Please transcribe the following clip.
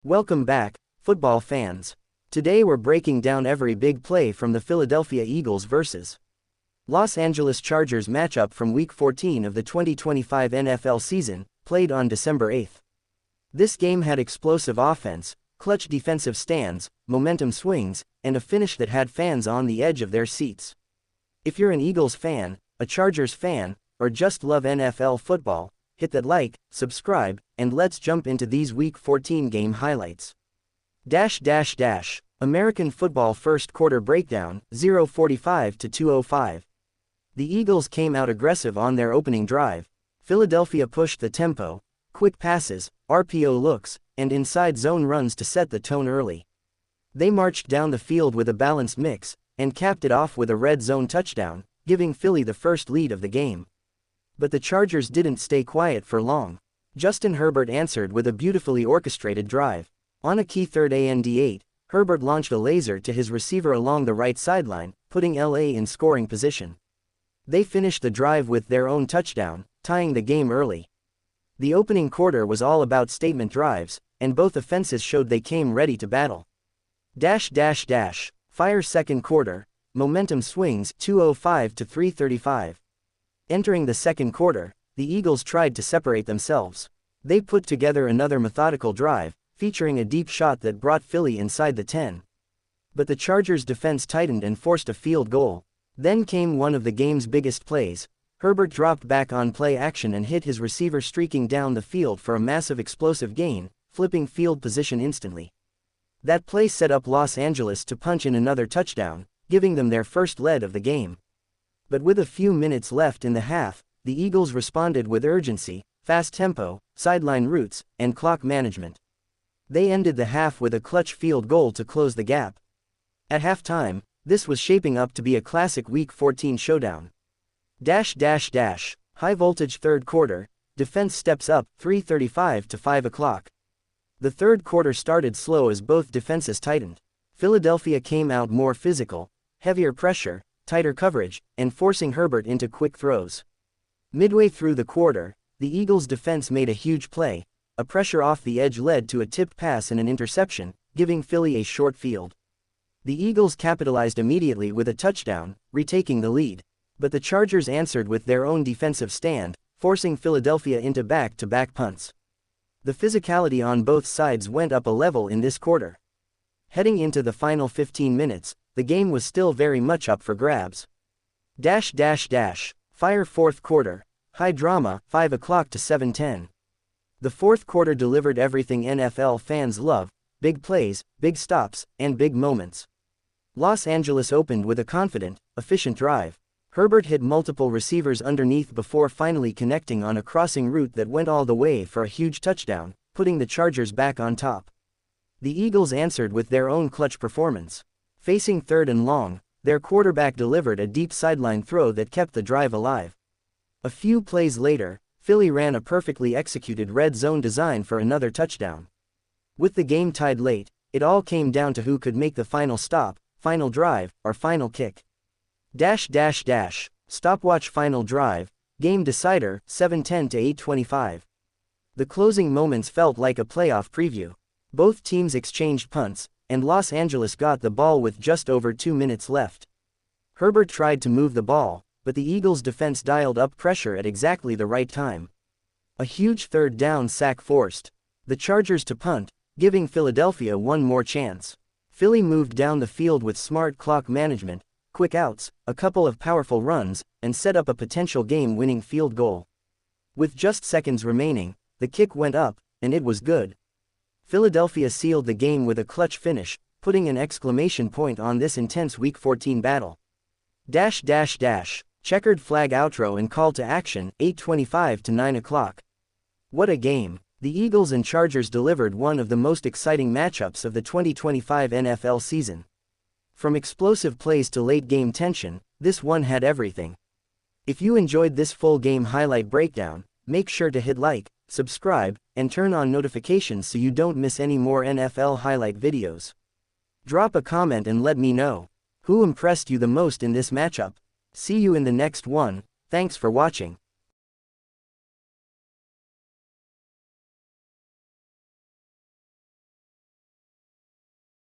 Welcome back, football fans. Today we're breaking down every big play from the Philadelphia Eagles vs. Los Angeles Chargers matchup from Week 14 of the 2025 NFL season, played on December 8th. This game had explosive offense, clutch defensive stands, momentum swings, and a finish that had fans on the edge of their seats. If you're an Eagles fan, a Chargers fan, or just love NFL football, hit that like, subscribe, and let's jump into these Week 14 game highlights. American football first quarter breakdown, 0:45 to 2:05. The Eagles came out aggressive on their opening drive. Philadelphia pushed the tempo, quick passes, RPO looks, and inside zone runs to set the tone early. They marched down the field with a balanced mix, and capped it off with a red zone touchdown, giving Philly the first lead of the game. But the Chargers didn't stay quiet for long. Justin Herbert answered with a beautifully orchestrated drive. On a key third and 8, Herbert launched a laser to his receiver along the right sideline, putting LA in scoring position. They finished the drive with their own touchdown, tying the game early. The opening quarter was all about statement drives, and both offenses showed they came ready to battle. Fire second quarter, momentum swings, 2:05 to 3:35. Entering the second quarter, the Eagles tried to separate themselves. They put together another methodical drive, featuring a deep shot that brought Philly inside the 10. But the Chargers' defense tightened and forced a field goal. Then came one of the game's biggest plays. Herbert dropped back on play action and hit his receiver streaking down the field for a massive explosive gain, flipping field position instantly. That play set up Los Angeles to punch in another touchdown, giving them their first lead of the game. But with a few minutes left in the half, the Eagles responded with urgency, fast tempo, sideline routes, and clock management. They ended the half with a clutch field goal to close the gap. At halftime, this was shaping up to be a classic Week 14 showdown. High voltage third quarter, defense steps up, 3:35 to 5 o'clock. The third quarter started slow as both defenses tightened. Philadelphia came out more physical, heavier pressure, tighter coverage, and forcing Herbert into quick throws. Midway through the quarter, the Eagles' defense made a huge play. A pressure off the edge led to a tipped pass and an interception, giving Philly a short field. The Eagles capitalized immediately with a touchdown, retaking the lead. But the Chargers answered with their own defensive stand, forcing Philadelphia into back-to-back punts. The physicality on both sides went up a level in this quarter. Heading into the final 15 minutes, the game was still very much up for grabs. Fire fourth quarter, high drama, 5 o'clock to 7:10. The fourth quarter delivered everything NFL fans love: big plays, big stops, and big moments. Los Angeles opened with a confident, efficient drive. Herbert hit multiple receivers underneath before finally connecting on a crossing route that went all the way for a huge touchdown, putting the Chargers back on top. The Eagles answered with their own clutch performance. Facing third and long, their quarterback delivered a deep sideline throw that kept the drive alive. A few plays later, Philly ran a perfectly executed red zone design for another touchdown. With the game tied late, it all came down to who could make the final stop, final drive, or final kick. Stopwatch final drive, game decider, 7:10 to 8:25. The closing moments felt like a playoff preview. Both teams exchanged punts, and Los Angeles got the ball with just over 2 minutes left. Herbert tried to move the ball, but the Eagles' defense dialed up pressure at exactly the right time. A huge third down sack forced the Chargers to punt, giving Philadelphia one more chance. Philly moved down the field with smart clock management, quick outs, a couple of powerful runs, and set up a potential game-winning field goal. With just seconds remaining, the kick went up, and it was good. Philadelphia sealed the game with a clutch finish, putting an exclamation point on this intense Week 14 battle. Checkered flag outro and call to action, 8:25 to 9 o'clock. What a game! The Eagles and Chargers delivered one of the most exciting matchups of the 2025 NFL season. From explosive plays to late-game tension, this one had everything. If you enjoyed this full game highlight breakdown, make sure to hit like, subscribe, and turn on notifications so you don't miss any more NFL highlight videos. Drop a comment and let me know who impressed you the most in this matchup. See you in the next one. Thanks for watching.